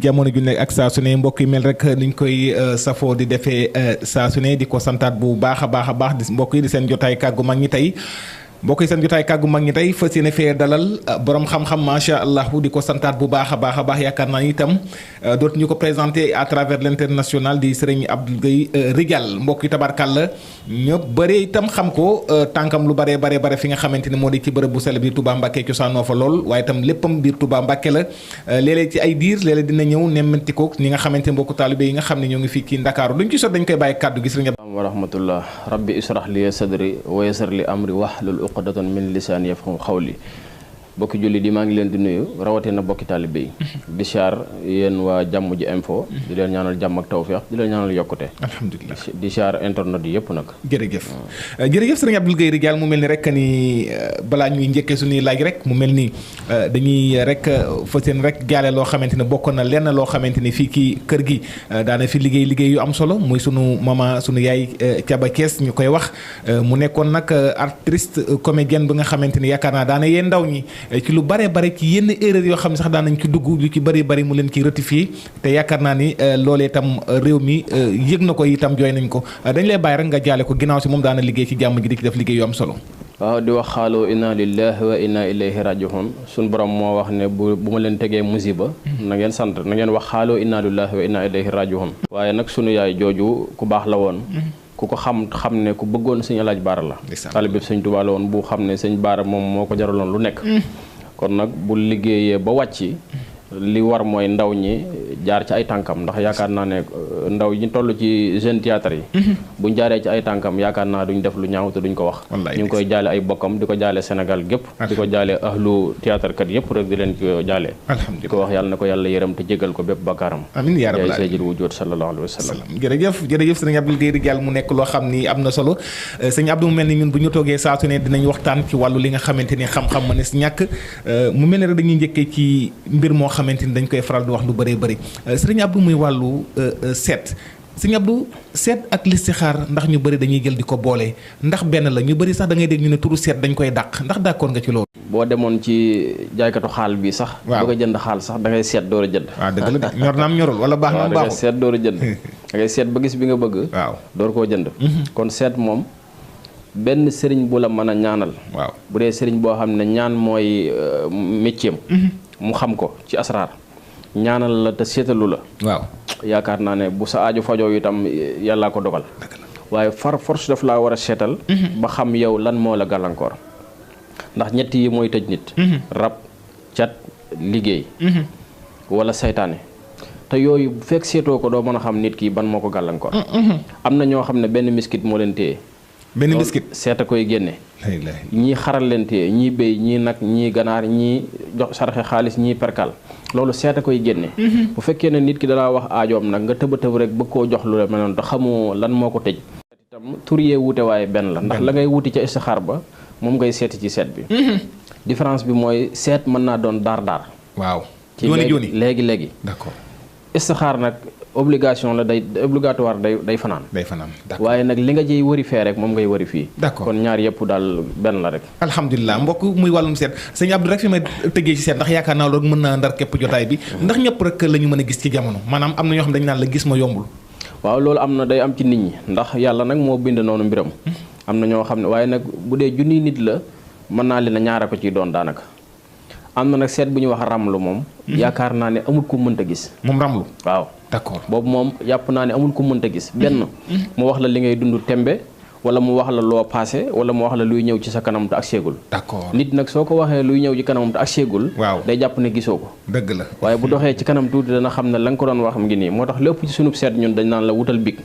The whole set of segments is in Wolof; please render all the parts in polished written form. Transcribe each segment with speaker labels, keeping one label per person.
Speaker 1: jamono ju nekk ak saa su ne mbokk yi mel rek niñ koy safoo di defee saa su ne di ko santaat bu baax a baax di mbokk yi di seen jotaay kàggu mag ñi tey mbokk yi seen jotaay kàggu mag ñi tey fas yéene fee dalal borom xam-xam macha allah di ko santaat bu baax a baax yaakaar naa itam dootuñu ko présenté à travers l'international di Serigne Abdou Guèye Ridial mbokk yi tabarkàlla ñëpp bëree itam xam ko tànkam lu bare fi nga xamante ne moo di ci bërëb bu sell biir Touba Mbacké cosaanoo fa lool waaye itam léppam biir Touba Mbacké la léeg-léeg ci ay diir léeg-léeg dina ñëw nemmanti ko ñi nga xamante ne mbokku taalibe yi nga xam ne ñoo ngi fii ci Ndakaaru duñ ci sot dañ koy bàyyi kàddu gi Serigne
Speaker 2: wa rahmatullah rabbi israh li sadri wa yassir li amri wahlul uqdatan min lisaani yafqahu qawli bokki julli di maa ngi leen di nuyu rawatina bokki taalibe yi di siyaar yéen waa jàmm ji info di leen ñaanal jàmm ak tawfeex di leen ñaanal yokkute
Speaker 1: alhamdulilah
Speaker 2: di siyaar internet yi yëpp nag
Speaker 1: jërëjëf sëriñ Abdou Guèye Ridial mu mel ni rek ni balaa ñuy njëkkee suñuy laaj rek mu mel ni dañuy rek fas yéene rek jaale loo xamante ne bokk na lenn loo xamante ni fii kii kër gi daana fi liggéey yu am solo muy sunu mama sunu yaay Thiaba Thiès ñu koy wax mu nekkoon nag artiste comédienne bi nga xamante ni yaakaar naa daana yee ndaw ñi ci lu bare ci yenn erreur yoo xam ne sax daan nañ ci dugg lu ci bari mu leen ci rectifier te yaakaar naa ni loolee itam réew mi yëg na ko itam jooy nañ ko dañ lay bàyyi rek nga jaale ko ginnaaw si moom daana liggéey ci jàmm ji di ci def liggéey yu am solo.
Speaker 2: waaw di wax xaaloo inna lillahi wa inna ilayhi rajiun suñ borom moo wax ne bu ma leen tegee musiba na ngeen sant na ngeen wax xaaloo inna lillahi wa inna ilayhi rajiun waaye nag sunu yaay jooju ku baax la woon ku ko xam ne ku bëggoon sëñ Alaaj Baara la taalibe bi sëñ Tuubaa la woon bu xam ne sëñ Baara moom moo ko jaraloon lu nekk kon nag bu liggéeyee ba wàcc li war mooy ndaw ñi jaar ci ay tànkam ndax yaakaar naa ne ndaw ñi toll ci jeune théâtre yi buñ jaaree ci ay tànkam yaakaar naa duñ def lu ñaaw te duñ ko wax ñu ngi koy jaale ay bokkam di ko jaale Sénégal gépp di ko jaale ahlu théâtre kat yëpp rek di leen ko jaale di ko wax yàlla na ko yàlla yërëm te jégal ko bépp bakkaaram
Speaker 1: amiin yaa rabbal
Speaker 2: yaay sayyidul wujuud sallallahu alayhi wa sallam
Speaker 1: jërëjëf sëñ Abdou Guèye Ridial mu nekk loo xam ni am na solo sëñ Abdou mu mel ni ñun bu ñu toogee saa su ne dinañ waxtaan ci wàllu li nga xamante ni xam-xam ma ne si ñàkk mu mel ne rek dañuy njëkkee ci mbir moo xamante ni dañ koy faral di wax lu bëri sëriñ Abdou muy wàllu seet sëriñ Abdou seet ak listixaar ndax ñu bëri dañuy jël di ko boole ndax benn la ñu bëri sax da ngay dégg ñu ne turu seet dañ koy dàq ndax d'accord nga ci loolu.
Speaker 2: boo demoon ci jaaykatu xaal bi sax bëgg a jënd xaal sax da ngay seet door a jënd
Speaker 1: waaw dëgg la de ñor naam ñorul wala baax na baaxul
Speaker 2: da ngay seet door a jënd da ngay seet ba gis bi nga bëgg
Speaker 1: waaw
Speaker 2: door koo jënd kon seet moom benn sëriñ bu la mën a ñaanal
Speaker 1: waaw bu
Speaker 2: dee sëriñ boo xam ne ñaan mooy métier mu xam ko ci asraar ñaanal la te seetalu la
Speaker 1: waaw
Speaker 2: yaakaar naa ne bu sa aajo fajoo itam yàllaa ko dogal waaye far force daf laa war a seetal ba xam yow lan moo la gàllankoor ndax ñett yi mooy tëj nit rab cat liggéey wala saytaane te yooyu bu fekk seetoo ko doo mën a xam nit ki ban moo ko gàllankoor am na ñoo xam ne benn miskit moo leen téye
Speaker 1: benn miskit
Speaker 2: seeta koy génne ñii xaral leen téye ñii béy ñii nag ñii ganaar ñii jox sarxe xaalis ñii perkal loolu seeta koy génne bu fekkee ne nit ki dalaa wax aajoom nag nga tëba tëb rek bëgg koo jox lu la mel noonu te xamoo lan moo ko tëj itam tur yee wuute waaye benn la ndax la ngay wuti ca istixaar ba moom ngay seeti ci seet bi différence bi mooy seet mën naa doon daar
Speaker 1: waaw
Speaker 2: ci léegi
Speaker 1: d'accord
Speaker 2: istixaar nag obligation la day obligatoire day fanaan
Speaker 1: d'accord
Speaker 2: waaye nag li nga jëy wari fee rek moom ngay wari fii
Speaker 1: d'accord
Speaker 2: kon ñaar yëpp daal benn la rek
Speaker 1: alhamdulilah mbokk muy wàllum seet sëñ Abdou rek fi may tëggee ci seet ndax yaakaar naa loolu mën naa ndar képp jotaay bi ndax ñëpp rek la ñu mën a gis ci jamono maanaam am na ñoo xam dañu naan la gis ma yombul
Speaker 2: waaw loolu am na day am ci nit ñi ndax yàlla nag moo bind noonu mbiram am na ñoo xam ne waaye nag bu dee junniy nit la mën naa leen a ñaara ko ciy doon daanaka am na nag seet bu ñuy wax ramlu moom yaakaar naa ne amul ko mënta gis
Speaker 1: moom ramlu
Speaker 2: waaw
Speaker 1: d'accord
Speaker 2: boobu moom yàpp naa ne amul ko mënta gis benn mu wax la li ngay dund tembe wala mu wax la loo passé wala mu wax la luy ñëw ci sa kanam te ak seegul
Speaker 1: d'accord
Speaker 2: nit nag soo ko waxee luy ñëw ci kanamam te ak seegul
Speaker 1: waaw
Speaker 2: day jàpp ne gisoo ko
Speaker 1: dëgg la
Speaker 2: waaye bu doxee ci kanam tuuti dana xam ne la nga ko doon wax mu ngi nii moo tax lépp ci sunub seet ñun dañ naan la wutal big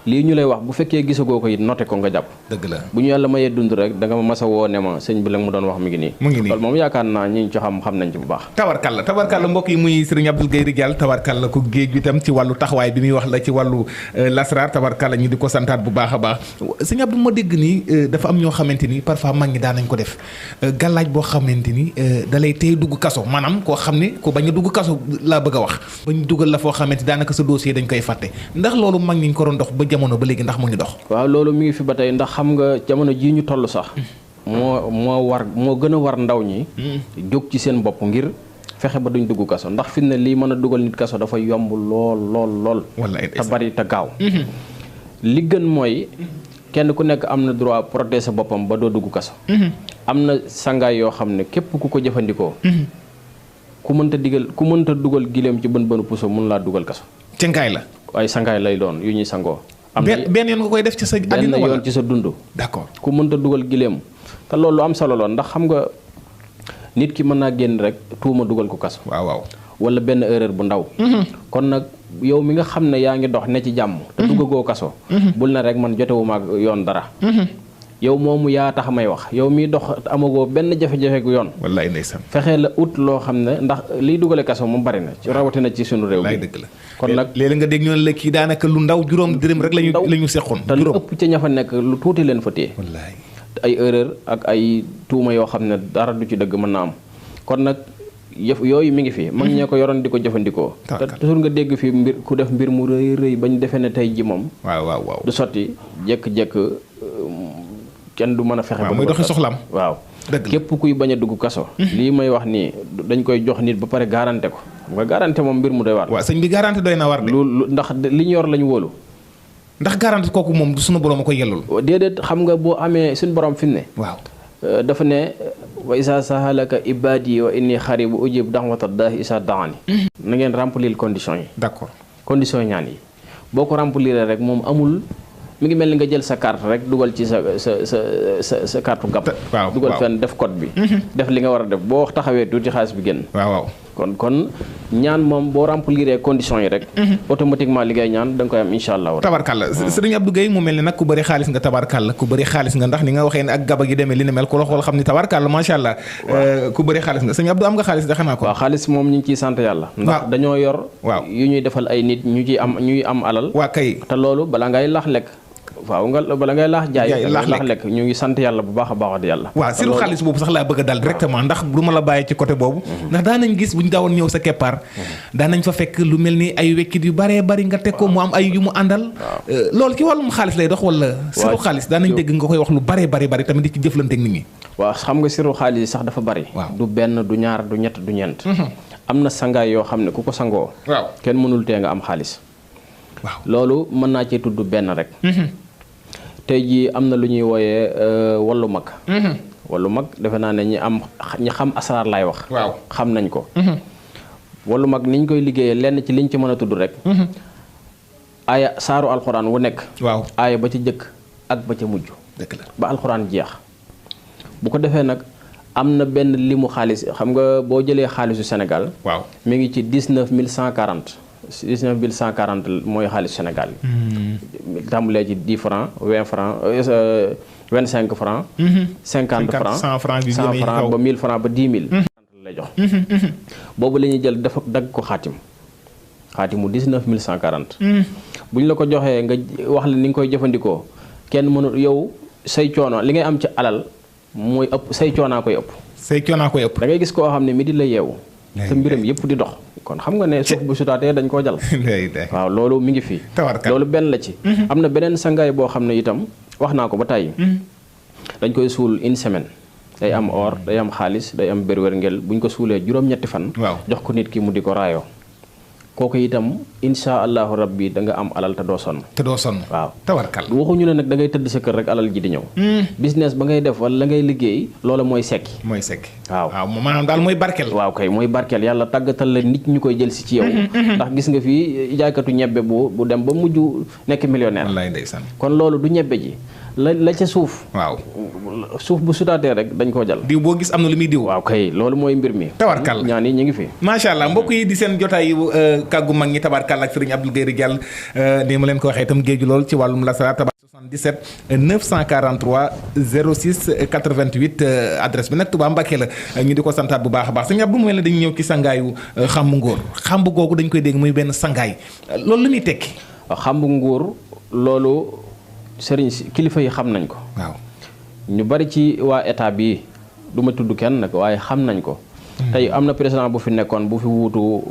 Speaker 2: lii ñu lay wax bu fekkee gisagoo ko it noté ko nga jàpp
Speaker 1: dëgg la
Speaker 2: bu ñu yàlla mayee dund rek da nga ma masa woo ne ma sëñ bi la mu doon wax mi ngi nii loolu moom yaakaar naa ñi ci xam nañ ci bu baax
Speaker 1: tabarkalla mbokk yi muy sëriñ Abdou Guèye Ridial tabarkalla ko géej bi tam ci wàllu taxawaay bi muy wax la ci wàllu lasraar tabarkalla ñu di ko santaat bu baax a baax sëñ Abdou ma dégg nii dafa am ñoo xamante ni parfois mag ñi daan nañ ko def gàllaaj boo xamante ni da lay tey dugg kaso maanaam koo xam ne ko bañ a dugg kaso laa bëgg a wax bañ dugal la foo xamante daanaka sa dossier dañ koy fàtte ndax loolu mag ñi ñu ko doon dox ba jamono ba léegi ndax mu ngi dox
Speaker 2: waaw loolu mi ngi fi ba tey ndax xam nga jamono jii ñu toll sax moo gën a war ndaw ñi jóg ci seen bopp ngir fexe ba duñ dugg kaso ndax fi ne lii mën a dugal nit kaso dafa yomb lool te bari te gaaw li gën mooy kenn ku nekk am na droit protéger boppam ba doo dugg kaso am na sangaay yoo xam ne képp ku ko jëfandikoo ku mënta dugal gileem ci bën puso mun laa dugal kaso
Speaker 1: cëngaay la
Speaker 2: ay sangaay lay doon yu ñuy sangoo am na
Speaker 1: benn yoon nga koy def ci sa àddina
Speaker 2: benn yoon ci sa dund
Speaker 1: d'accord ku
Speaker 2: mënta dugal gileem te loolu am solo loon ndax xam nga nit ki mën naa génn rek tuuma dugal ko kaso
Speaker 1: waaw
Speaker 2: wala benn erreur bu ndaw kon nag yow mi nga xam ne yaa ngi dox ne ci jàmm te duggagoo kaso bul na rek man jotewuma ak yoon dara yow moomu yaa tax may wax yow miy dox amagoo benn jafe-jafe gu yoon
Speaker 1: wallaay ndeysaan
Speaker 2: fexee la ut loo xam ne ndax liy dugale kaso moom bari na ci rawatina ci sunu réew bi
Speaker 1: dëgg la
Speaker 2: kon nag
Speaker 1: léeg-léeg nga dégg ñu ne la kii daanaka lu ndaw juróom dërëm rek lañu seqoon
Speaker 2: te lu ëpp ca ña fa nekk lu tuuti leen fa téye
Speaker 1: wallaay
Speaker 2: ay erreur ak ay tuuma yoo xam ne dara du ci dëgg mën na am kon nag yëf yooyu mi ngi fi mag ñee ko yoroon di ko jëfandikoo te toujours nga dégg fi mbir ku def mbir mu rëy bañ defee ne tey ji moom
Speaker 1: waaw
Speaker 2: du sotti jekk-jekk kenn du mën a fexe ba
Speaker 1: muy doxi soxlaam
Speaker 2: waaw képp kuy bañ a dugg kaso lii may wax nii dañ koy jox nit ba pare garanté ko xam nga garanté moom mbir mu doy waar
Speaker 1: waaw sëñ bi garanté doy na war de
Speaker 2: lu ndax li ñu yor lañu wóolu
Speaker 1: ndax garanté kooku moom du suñu borom a ko yellul
Speaker 2: déedéet xam nga boo amee suñu borom fi mu ne
Speaker 1: waaw
Speaker 2: dafa ne wa isa sahalaka ibadi wa inni xaribu ujib da'wata daahi isa daani na ngeen remplir conditions yi
Speaker 1: d'accord
Speaker 2: conditions ñaan yi boo ko remplir rek moom amul mi ngi mel ni nga jël sa carte rek dugal ci sa carte gab dugal fenn def code bi def li nga war a def boo taxawee tuuti xaalis bi génn
Speaker 1: waaw
Speaker 2: kon ñaan moom boo remplir conditions yi rek automatiquement li ngay ñaan da nga koy am insha allah
Speaker 1: tabarkàlla sëriñ Abdou Guèye mu mel ne nag ku bëri xaalis nga tabarkàlla ku bëri xaalis nga ndax ni nga waxee ne ak gaba gi demee li ne mel ku la xool xam ni tabarkàlla macha allah ku bëri xaalis nga sëriñ Abdou am nga xaalis da xanaa ko
Speaker 2: waaw xaalis moom ñu ngi ciy sant yàlla ndax dañoo yor yu ñuy defal ay nit ñuy am alal
Speaker 1: waa kay
Speaker 2: te loolu bala ngay lax lekk waaw bala ngay laax jaay laax lekk ñu ngi sant yàlla bu baax a baax di yàlla
Speaker 1: waaw siru xaalis boobu sax laa bëgg a dal directement ndax du ma la bàyyi ci côté boobu ndax daan nañ gis bu ñu daawoon ñëw sa keppaar daan nañ fa fekk lu mel ni ay wekkit yu baree bari nga teg ko mu am ay yu mu àndal loolu ci wàllum xaalis lay dox wala siru xaalis daan nañ dégg nga koy wax lu baree bari tamit di ci jëflante ak nit ñi
Speaker 2: waaw xam nga siru xaalis yi sax dafa bari du benn du ñaar du ñett du ñeent am na sangaay yoo xam ne ku ko sangoo kenn mënul tee nga am xaalis
Speaker 1: waaw
Speaker 2: loolu mën naa cee tudd benn rek tey jii am na lu ñuy wooyee wallu mag wallu mag defe naa ne ñi xam asraar laay wax
Speaker 1: waaw
Speaker 2: xam nañ ko wallu mag niñ koy liggéeyee lenn ci liñ ci mën a tudd rek aaya saaru alxuraan wu nekk
Speaker 1: waaw
Speaker 2: aaya ba ca jëkk ak ba ca mujj
Speaker 1: dëgg la
Speaker 2: ba alxuraan jeex bu ko defee nag am na benn limu xaalis xam nga boo jëlee xaalisu Sénégal
Speaker 1: waaw
Speaker 2: mi ngi ci 19140 mooy xaalis Sénégal yi tàmbalee ci 10 francs 20 francs 25 francs 50 francs
Speaker 1: 100 francs
Speaker 2: ba 1000 francs ba 10 000 lay jox boobu la ñuy jël dafa dagg ko xaatimu 19140 bu ñu la ko joxee nga wax la ni nga koy jëfandikoo kenn mënul yow say coono li ngay am ci alal mooy ëpp say coonaa koy ëpp da ngay gis koo xam ne mi di la yeewu te mbiram yëpp di dox kon xam nga ne suuf bu sutaatee dañ koo jal waaw loolu mi ngi fii loolu benn la ci am na beneen sangaay boo xam ne itam wax naa ko ba tàyyi dañ koy suul une semaine day am or day am xaalis day am bérwérngel buñ ko suulee juróom-ñetti fan jox ko nit ki mu di ko raayoo kooku itam insha allahu rabbi da nga am alal te doo sonn waaw
Speaker 1: tawarkal
Speaker 2: waxuñu ne nag da ngay tëdd sa kër rek alal ji di ñëw business ba ngay def wala la ngay liggéey loola mooy sekki waaw
Speaker 1: maanaam daal mooy barkeel
Speaker 2: waaw kay mooy barkeel yàlla tàggatal la nit ñu koy jël si ci yow ndax gis nga fii jaaykatu ñebbe bu dem ba mujj nekk millionnaire
Speaker 1: wallaay ndeysaan
Speaker 2: kon loolu du ñebbe ji la ca suuf
Speaker 1: waaw
Speaker 2: suuf bu sutaatee rek dañ koo jal
Speaker 1: diw boo gis am na lu muy diw
Speaker 2: waaw kay loolu mooy mbir mi
Speaker 1: tawarkal
Speaker 2: ñaan yi ñu ngi fi
Speaker 1: macha allah mbokk yi di seen jotaay kàggu mag ñi tabarkal ak Serigne Abdou Guèye Ridial ni ma leen ko waxee itam géeju lool ci wàllum lasara 77 943 06 88 adresse bi nag Touba Mbacké la ñu di ko santaat bu baax a baax Serigne Abdou mu mel ne dañu ñëw ci sangaayu xambu ngóor xambu googu dañ koy dégg muy benn sangaay loolu lu muy tekki
Speaker 2: xambu ngóor loolu sëriñ si kilifa yi xam nañ ko
Speaker 1: waaw
Speaker 2: ñu bari ci waa état bi du ma tudd kenn nag waaye xam nañ ko tey am na président bu fi nekkoon bu fi wuutu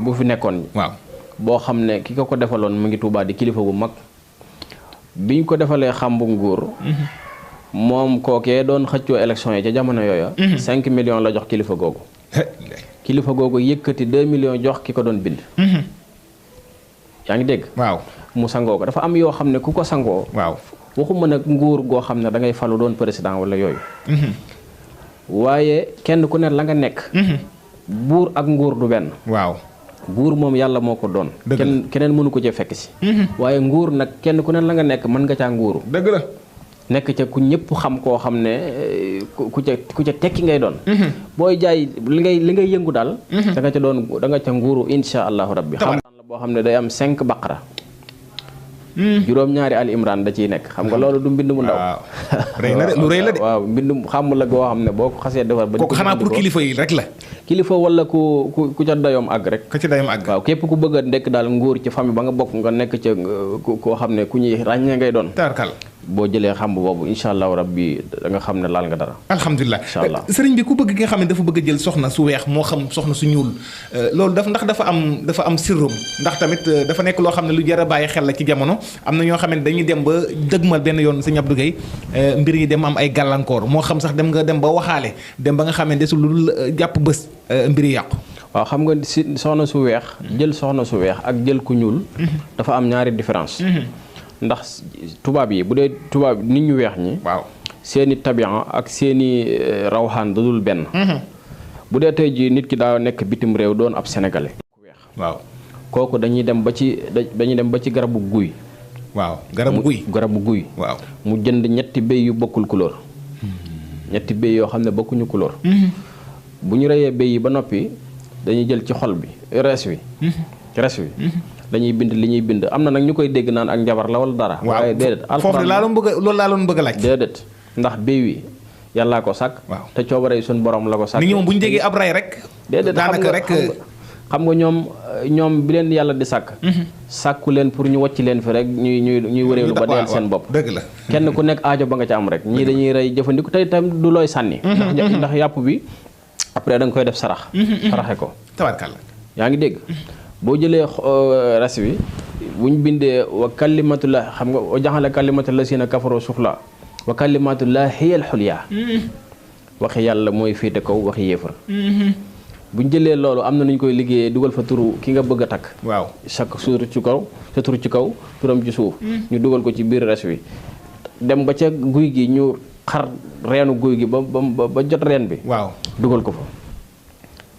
Speaker 2: bu fi nekkoon
Speaker 1: waaw
Speaker 2: boo xam ne ki ko defaloon mu ngi Tuubaa di kilifa bu mag biñ ko defalee xambu nguur moom kookee doon xëccoo élection yi ca jamono yooya 5 millions la jox kilifa googu kilifa googu yëkkati 2 millions jox ki ko doon bind. yaa ngi dégg.
Speaker 1: waaw
Speaker 2: mu sangoo ko dafa am yoo xam ne ku ko sangoo.
Speaker 1: waaw
Speaker 2: waxuma nag nguur goo xam ne da ngay falu doon président wala yooyu. waaye kenn ku ne la nga nekk. buur ak nguur du benn.
Speaker 1: waaw
Speaker 2: buur moom yàlla moo ko doon. keneen mënu ko cee fekk si. waaye nguur nag kenn ku ne la nga nekk mën nga caa nguuru.
Speaker 1: dëgg la.
Speaker 2: nekk ca ku ñëpp xam koo xam ne ku ca tekki ngay doon. booy jaay li ngay yëngu daal. da nga ca nguuru insha allahu rabbi. xam la boo xam ne day am 5 baqara. juróom-ñaari al imran da ciy nekk xam nga loolu du mbind mu ndaw.
Speaker 1: waaw rëy na de lu rëy la de.
Speaker 2: waaw mbind xam la goo xam ne boo ko xasee defar. ba
Speaker 1: kooku xanaa pour kilifa yi rek la.
Speaker 2: kilifa wala ku ca dayoom àgg rek.
Speaker 1: ku ca dayoom àgg.
Speaker 2: waaw képp ku bëgg a nekk daal nguur ci famille ba nga bokk nga nekk ca koo xam ne ku ñuy ràññee ngay doon.
Speaker 1: taarkal
Speaker 2: boo jëlee xam boobu incha allahu rabbi da nga xam ne laal nga dara.
Speaker 1: alhamdulilah
Speaker 2: incha allah
Speaker 1: sëriñ bi ku bëgg ki nga xam ne dafa bëgg a jël soxna su weex moo xam soxna su ñuul loolu ndax dafa am sirrum ndax tamit dafa nekk loo xam ne lu jar a bàyyi xel la ci jamono am na ñoo xam ne dañuy dem ba dëgmal benn yoon sëñ Abdou Guèye mbir yi dem am ay gàllankoor moo xam sax dem ba waxaale dem ba nga xam ne desul lu dul jàpp bés mbir yi yàqu.
Speaker 2: waaw xam nga si soxna su weex jël soxna su weex ak jël ku ñuul dafa am ñaari différence. ndax tubaab yi bu dee tubaab nit ñu weex ñi.
Speaker 1: waaw
Speaker 2: seeni tabian ak seeni rawxaan dadul benn. bu dee tey jii nit ki daa nekk bitim réew doon ab sénégalais. ku weex
Speaker 1: waaw
Speaker 2: kooku dañuy dem ba ci garabu guy.
Speaker 1: waaw garabu guy.
Speaker 2: waaw mu jënd ñetti béy yu bokkul couleur. ñetti béy yoo xam ne bokkuñu couleur. bu ñu reyee béy yi ba noppi dañuy jël ci xol bi res wi. dañuy bind li ñuy bind am na nag ñu koy dégg naan ak njabar la wala dara. waaye déedéet
Speaker 1: foofu loolu laa doon bëgg a laaj.
Speaker 2: déedéet ndax béy wi yàllaa ko sàkk.
Speaker 1: waaw
Speaker 2: te coobare yi suñu borom la ko sàkk.
Speaker 1: nit ñi moom bu ñu déggee ab ray rek.
Speaker 2: déedéet
Speaker 1: daanaka rek
Speaker 2: xam nga ñoom bi leen yàlla di sàkk. sàkku leen pour ñu wàcc leen fi rek ñuy wëreelu ba deel seen bopp.
Speaker 1: dëgg la
Speaker 2: kenn ku nekk aajo ba nga ca am rek. ñii dañuy rey jëfandiku tey tam du looy sànni. ndax yàpp bi après da nga koy def sarax. saraxe ko.
Speaker 1: tabarkalla
Speaker 2: yaa ngi dégg boo jëlee res wi buñ bindee wa kalimatullah xam nga wa jaxala kalimatullah sina kafaroo sufla wa kalimatullah hiyal xulya waxi yàlla mooy féete kaw waxi yéefar buñ jëlee loolu am na nu ñu koy liggéeyee dugal fa turu ki nga bëgg a takk.
Speaker 1: waaw
Speaker 2: chaque suur ci kaw sa turu ci kaw turam ci suuf. ñu dugal ko ci biir res wi dem ba ca guy gi ñu xar reenu guy gi ba jot reen bi.
Speaker 1: waaw
Speaker 2: dugal ko fa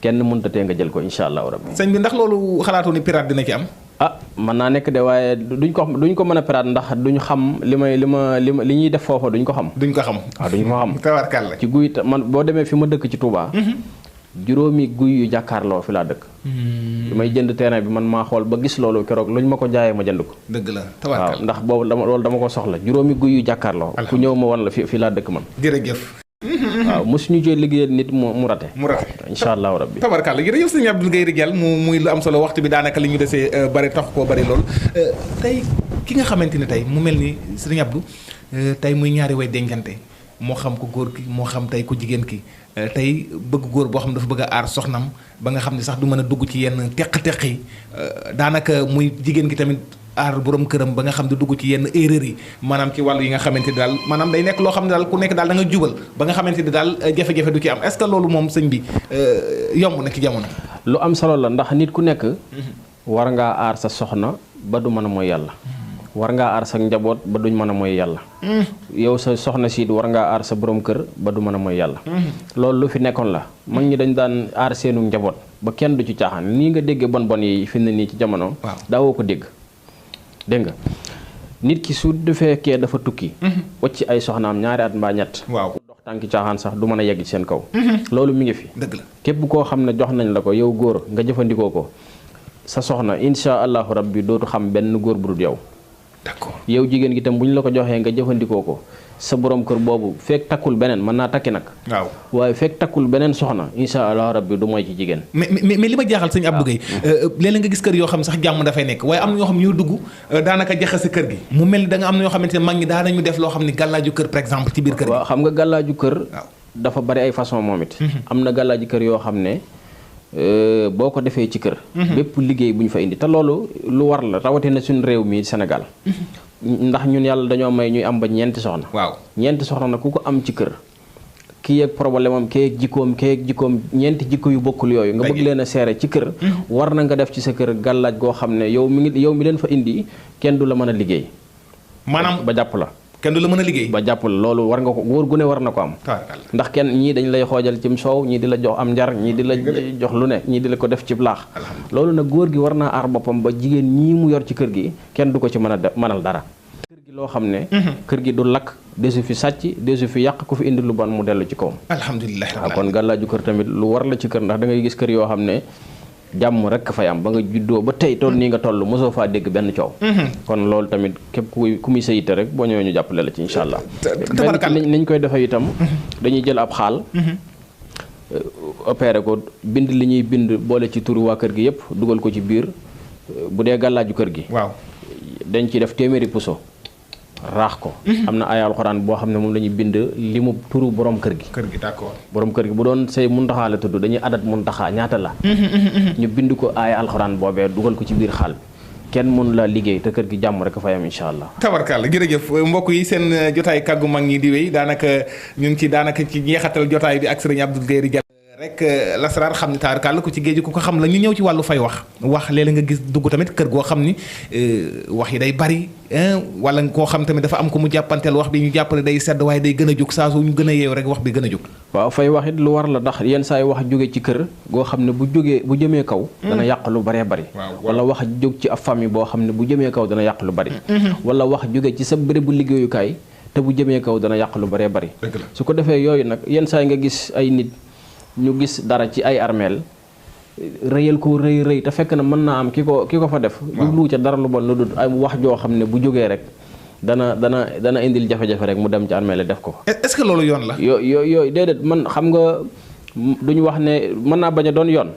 Speaker 2: kenn mënut a tee nga jël ko incha allahu rabbi.
Speaker 1: sëñ bi ndax loolu xalaatu ni pirate dina ci am.
Speaker 2: ah mën naa nekk de waaye duñ ko mën a pirate ndax duñ xam li ñuy def foofa duñ ko xam.
Speaker 1: duñ ko xam
Speaker 2: waaw duñ ko xam.
Speaker 1: tabarkalla
Speaker 2: ci guy man boo demee fi ma dëkk ci Touba. juróomi guy yu jàkkaarloo fi laa dëkk. bi may jënd terrain bi man maa xool ba gis loolu keroog luñ ma ko jaayee ma jënd ko.
Speaker 1: dëgg la tabarkalla
Speaker 2: waaw ndax boobu loolu dama ko soxla juróomi guy yu jàkkaarloo. ku ñëw ma wan la fi laa dëkk man.
Speaker 1: jërëjëf.
Speaker 2: waaw mosuñu cee liggéeyal nit mu rate. incha allahu rabbi.
Speaker 1: tabarkalla jërëjëf sëñ Abdou Guèye Ridial muy lu am solo waxtu bi daanaka li ñu desee bari tax koo bari lool tey ki nga xamante ni tey mu mel ni sëñ Abdou tey muy ñaari way dencante moo xam ko góor ki moo xam tey ku jigéen ki tey bëgg góor boo xam ne dafa bëgg a aar soxnam ba nga xam ne sax du mën a dugg ci yenn teq-teq yi daanaka muy jigéen ki tamit aar borom këram ba nga xam ne dugg ci yenn erreur yi maanaam ci wàllu yi nga xamante ni daal maanaam day nekk loo xam ne daal ku nekk daal da nga jubal ba nga xamante ni daal jafe-jafe du ci am est-ce que loolu moom sëñ bi yomb na ci jamono.
Speaker 2: lu am solo la ndax nit ku nekk war ngaa aar sa soxna ba du mën a mooy yàlla. war ngaa aar sa njaboot ba duñ mën a mooy yàlla. yow sa soxna siit war ngaa aar sa borom kër ba du mën a mooy yàlla. loolu lu fi nekkoon la mag ñi dañ daan aar seenu njaboot ba kenn du ci caaxaan nii nga déggee bon yi fi ne nii ci jamono.
Speaker 1: waaw
Speaker 2: daawoo ko dégg. dégg nga nit ki su fekkee dafa tukki. wacc ay soxnaam ñaari at mbaa ñett.
Speaker 1: waaw
Speaker 2: dox tànki caaxaan sax du mën a yegg ci seen kaw. loolu mi ngi fi.
Speaker 1: dëgg la
Speaker 2: képp koo xam ne jox nañ la ko yow góor nga jëfandikoo ko sa soxna insha allahu rabbi dootu xam benn góor bu dul yow.
Speaker 1: d'accord
Speaker 2: yow jigéen gi tam bu ñu la ko joxee nga jëfandikoo ko sa borom kër boobu fekk takkul beneen mën naa takki nag.
Speaker 1: waaw
Speaker 2: waaye fekk takkul beneen soxna insha allah rabbi du mooy ci jigéen.
Speaker 1: mais li ma jaaxal sëñ Abdou Guèye léeg-léeg nga gis kër yoo xam sax jàmm dafay nekk waaye am na ñoo xam ñoo dugg daanaka jaxase kër gi mu mel ni da nga am na ñoo xamante ne mag ñi daa nañu def loo xam ni gàllaaju kër par exemple ci biir kër gi.
Speaker 2: waaw xam nga gàllaaju kër.
Speaker 1: waaw
Speaker 2: dafa bari ay façon moom it. am na gàllaaju kër yoo xam ne boo ko defee ci kër. bépp liggéey bu ñu fa indi te loolu lu war la rawatina suñu réew mi Sénégal. ndax ñun yàlla dañoo may ñuy am ba ñeenti soxna.
Speaker 1: waaw
Speaker 2: ñeenti soxna nag ku ko am ci kër kii yeeg problème am kii yeeg jikkoom ñeenti jikko yu bokkul yooyu nga bëgg leen a seere ci kër war na nga def ci sa kër gàllaaj goo xam ne yow mi leen fa indi kenn du la mën a liggéey maanaam ba jàpp la
Speaker 1: kenn du la mën a liggéey
Speaker 2: ba jàpp la loolu war nga ko góor gu ne war na ko am ndax kenn ñii dañ lay xoojal cim soow ñii di la jox am njar ñii di la jox lu ne ñii di la ko def ci laax loolu nag góor gi war naa aar boppam ba jigéen ñii mu yor ci kër gi kenn du ko ci mënal dara kër gi loo xam ne kër gi du lakk desu fi sàcc desu fi yàq ku fi indi lu bon mu dellu ci kawam
Speaker 1: alhamdulilah
Speaker 2: waaw kon gàllaaju kër tamit lu war la ci kër ndax da ngay gis kër yoo xam ne jàmm rek fay am ba nga juddoo ba tey toll nii nga toll mosoo faa dégg benn coow kon loolu tamit képp ku muy sayite rek boo ñëwee ñu jàppale la ci incha allah niñ koy defee itam dañuy jël ab xaal opéré ko bind li ñuy bind boole ci turu waa kër gi yëpp dugal ko ci biir bu dee gàllaaju kër gi waaw dañ ci def téeméeri puso raax ko am na ay alxuraan boo xam ne moom la ñuy bind li mu turu borom kër gi
Speaker 1: d'accord
Speaker 2: borom kër gi bu doon say muntaxaa la tudd dañuy adat muntaxaa ñaata la ñu bind ko ay alxuraan boobee dugal ko ci biir xaal bi kenn mënu la liggéey te kër gi jàmm rek fay am incha allah
Speaker 1: tabarkàlla jërëjëf mbokk yi seen jotaay kàggu mag ñi di wéy daanaka ñu ngi ci jeexatal jotaay bi ak sëriñ Abdou Guèye Diagne rek lasaraar xam ni tabarkàlla ku ci géej ku ko xam la ñu ñëw ci wàllu fay wax léeg-léeg nga gis dugg tamit kër goo xam ni wax yi day bari wala koo xam tamit dafa am ko mu jàppanteel wax bi ñu jàppale day sedd waaye day gën a jóg saa su ñu gën a yeew rek wax bi gën a jóg
Speaker 2: waaw fay wax it lu war la ndax yenn saa yi wax jóge ci kër goo xam ne bu jëmee kaw dana yàq lu baree bari wala wax jóg ci ab famille boo xam ne bu jëmee kaw dana yàq lu bari wala wax jóge ci sa bérébu liggéeyukaay te bu jëmee kaw dana yàq lu baree bari su ko defee yooyu nag yenn saa yi nga gis ay nit ñu gis dara ci ay armeel rëyal ko rëy te fekk na mën naa am ki ko fa def jublu ca dara lu bon lu dul ay wax joo xam ne bu jógee rek dana indil jafe-jafe rek mu dem ci armeel def ko
Speaker 1: est-ce que loolu yoon la
Speaker 2: yooyu déedéet man xam nga duñu wax ne mën naa bañ a doon yoon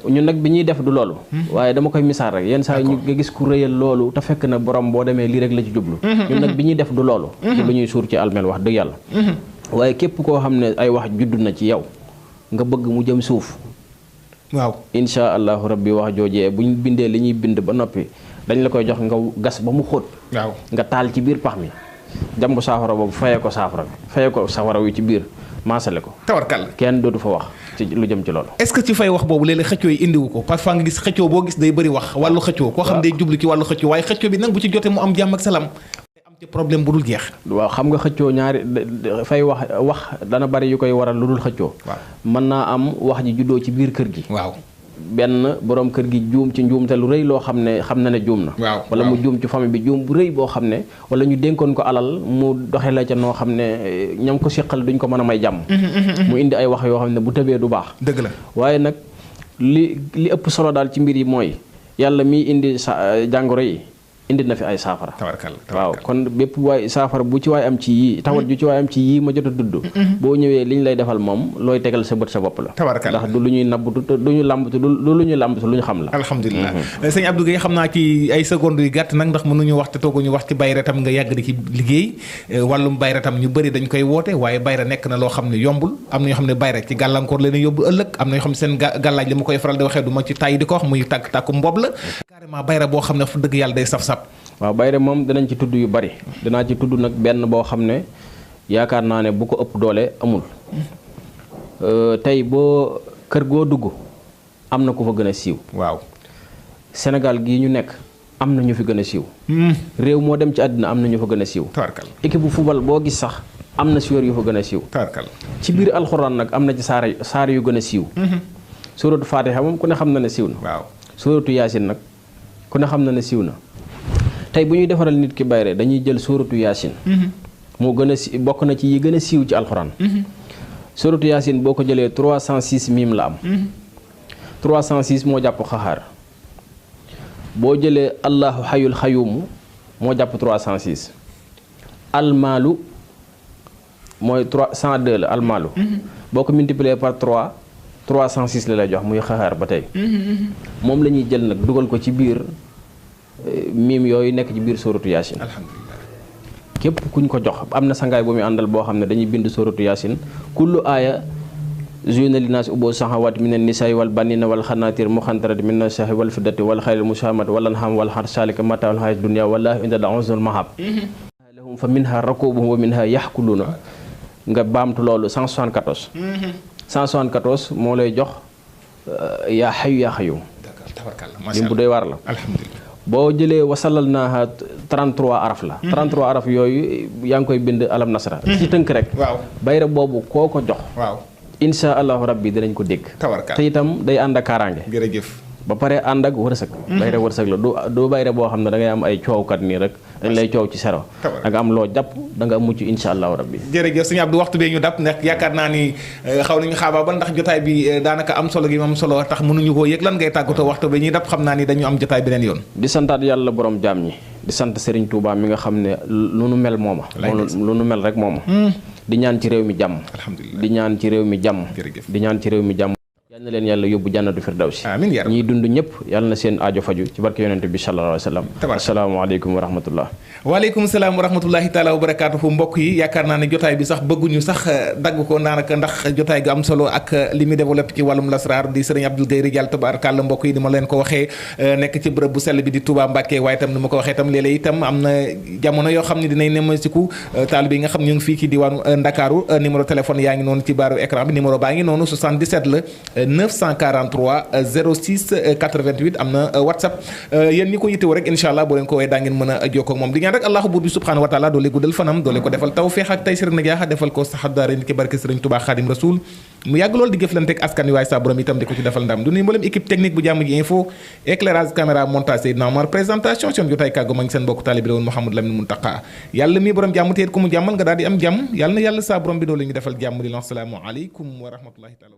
Speaker 2: ñun nag bi ñuy def du loolu waaye dama koy misaal rek yenn saa yi ñu nga gis ku rëyal loolu te fekk na borom boo demee lii rek la ci jublu ñun nag bi ñuy def du loolu du lu ñuy suur ci armeel wax dëgg yàlla waaye képp koo xam ne ay wax judd na ci yow nga bëgg mu jëm suuf
Speaker 1: waaw
Speaker 2: insha allahu rabbi wax joojee bu ñu bindee li ñuy bind ba noppi dañ la koy jox nga gas ba mu xóot
Speaker 1: waaw nga
Speaker 2: taal ci biir pax mi jàmbu saafara boobu fayee ko saafara bi fayee ko safara wi ci biir maasale ko
Speaker 1: tawarkal
Speaker 2: kenn dootu fa wax ci lu jëm ci loolu
Speaker 1: est-ce que ci fay wax boobu léeg-léeg xëccoo yi indiwu ko parfois nga gis xëccoo boo gis day bëri wax wàllu xëccoo koo xam day jublu ci wàllu xëccoo waaye xëccoo bi nag bu ci jotee mu am jàmm ak salaam ci problème bu dul jeex
Speaker 2: waaw xam nga xëccoo ñaari fay wax dana bari yu koy waral lu dul xëccoo mën naa am wax ji juddoo ci biir kër gi
Speaker 1: waaw
Speaker 2: benn borom kër gi juum ci njuum te lu rëy loo xam ne xam na ne juum na wala mu juum ci famille bi juum bu rëy boo xam ne wala ñu dénkoon ko alal mu doxe la ca noo xam ne ñam ko siqal duñ ko mën a may jàmm mu indi ay wax yoo xam ne bu tëbee du baax
Speaker 1: dëgg la
Speaker 2: waaye nag li ëpp solo daal ci mbir yi mooy yàlla miy indi jàngoro yi indi na fi ay saafara waaw kon bépp waay saafara bu ci waay am ci yii tawat ju ci waay am ci yii ma jot a dudd boo ñëwee li ñu lay defal moom looy tegal sa bët sa bopp la ndax du lu ñuy nabbatu du ñu làmbatu du lu ñuy làmbatu lu ñu xam la
Speaker 1: alhamdulilah sëñ Abdou Guèye xam naa ci ay secondes yu gàtt nag ndax mënuñu wax te tooguñu wax ci bayra tam nga yàgg di ci liggéey wàllum bayra tam ñu bëri dañ koy woote waaye bayra nekk na loo xam ne yombul am na ñoo xam ne bayra ci gàllankoor leen yóbbu ëllëg am na ñoo xam ne seen gàllaaj li ma koy faral di waxee du ma ci tàyyi di ko wax muy tàkku mbob la carrément bayra boo xam ne fu dëgg yàlla day saf-saf
Speaker 2: waaw bayre moom danañ ci tudd yu bari danaa ci tudd nag benn boo xam ne yaakaar naa ne bu ko ëpp doole amul tey boo kër goo dugg am na ku fa gën a siiw
Speaker 1: waaw
Speaker 2: Sénégal gii ñu nekk am na ñu fi gën a siiw réew moo dem ci àddina am na ñu fa gën a siiw équipe bu football boo gis sax am na joueur yu fa gën a siiw ci biir alxuraan nag am na ci saar yu gën a siiw suuratu Faatiha moom ku ne xam na ne siiw na
Speaker 1: waaw
Speaker 2: suuratu Yaasin nag ku ne xam na ne siiw na tey bu ñuy defaral nit ki bayre dañuy jël suuratu Yaasin moo gën a bokk na ci yi gën a siiw ci alxuraan suuratu Yaasin boo ko jëlee 306 miim la am 306 moo jàpp xaxaar boo jëlee allahu xayul xayuumu moo jàpp 306 almaalu mooy 102 la almaalu boo ko multiplier par 3 306 la lay jox muy xaxaar ba tey moom la ñuy jël nag dugal ko ci biir miim yooyu nekk ci biir sóoratu Yaasin
Speaker 1: alhamdulilah
Speaker 2: képp kuñ ko jox am na sangaay bu muy àndal boo xam ne dañuy bind sóoratu Yaasin kullu aaya zuyina linnaasi ubbu saxawaati mina nisaai wal banina wal xanaatir muxantarati mina sahi wal fiddati wal xayril musaamati wal anhaam wal xar saalika mataa'ul hayaati dunya wallaahu indahu husnul mahaab lahum fa minha rakuubuhum wa minha yaxkuluuna nga baamtu loolu 174 174 moo lay jox yaa xayu yaa xayu lim bu doy waar la
Speaker 1: alhamdulilah
Speaker 2: boo jëlee wasalal naa 33 araf la 33 araf yooyu yaa ngi koy bind alam nasra ci tënk rek
Speaker 1: waaw
Speaker 2: bayra boobu koo ko jox
Speaker 1: waaw
Speaker 2: insha allahu rabbi dinañ ko dégg
Speaker 1: tabarkal
Speaker 2: te itam day ànd ak kaaraange
Speaker 1: jërëjëf
Speaker 2: ba pare ànd ak wërsëg bayre wërsëg la du bayre boo xam ne da ngay am ay coowkat nii rek dañ lay coow ci sero da nga am loo jàpp da nga mucc insha allahu rabbi
Speaker 1: jërëjëf sëñ Abdou waxtu bee ñu dab ndax yaakaar naa ni xaw nañu xaabaabal ndax jotaay bi daanaka am solo gi am solo tax mënuñu koo yëg lan ngay tàggatoo waxtu bee ñuy dab xam naa ni dañu am jotaay beneen yoon
Speaker 2: di santaat yàlla borom jaam ñi di sant Serigne Touba mi nga xam ne lu nu mel mooma lu nu mel rek mooma di ñaan ci réew mi jàmm
Speaker 1: alhamdulilah
Speaker 2: di ñaan ci réew mi jàmm
Speaker 1: jërëjëf
Speaker 2: di ñaan ci réew mi jàmm yal na leen yàlla yóbbu jànnatu firdawsi
Speaker 1: amiin yaa rabbi
Speaker 2: ñiy dund ñëpp yàlla na seen aajo faju ci barke yonente bi sallallahu alayhi wa sallam asalaamaaleykum wa rahmatullah
Speaker 1: waaleykum salaam wa rahmatullahi taala wa barakaatuhu mbokk yi yaakaar naa ne jotaay bi sax bëgguñu sax dagg ko daanaka ndax jotaay gu am solo ak li muy développé ci wàllum lasraar di sëriñ Abdou Guèye Ridial tabarakallah mbokk yi ni ma leen ko waxee nekk ci bërëb bu sell bi di Touba Mbacké waaye itam ni ma ko waxee itam léeg-léeg itam am na jamono yoo xam ne dinañ nemasiku taalibe yi nga xam ñu ngi fii ci diwaanu Ndakaaru numéro téléphone yaa ngi noonu ci baaru écran bi numéro baa ngi noonu 77 la 943 06 88 am na WhatsApp yéen ñi ko yittewoo rek incha allah boo leen ko woowee daa ngeen mën a jokkoo ak moom di ñaan rek allahu buur bi subhanahu wa taala doole guddal fanam doole ko defal tawfeex ak taysir na jaaxa defal ko saxat daara nit ki barke Sëriñ Tuubaa Xaadim Rasuul mu yàgg loolu di jëflante ak askan wi waaye sa borom itam di ko ci defal ndam du nuyu mboolem équipe technique bu jàmm ji info éclairage caméra montage Seydina Omar présentation seen jotaay kàggu ma ngi seen bokk taalibi la woon Mouhamadou Lamine Muntaka yàlla mii borom jàmm téet ku mu jàmmal nga daal di am jàmm yàlla na yàlla sa borom bi doole ñu defal jàmm di lan salaamu aleykum wa rahmatullahi taala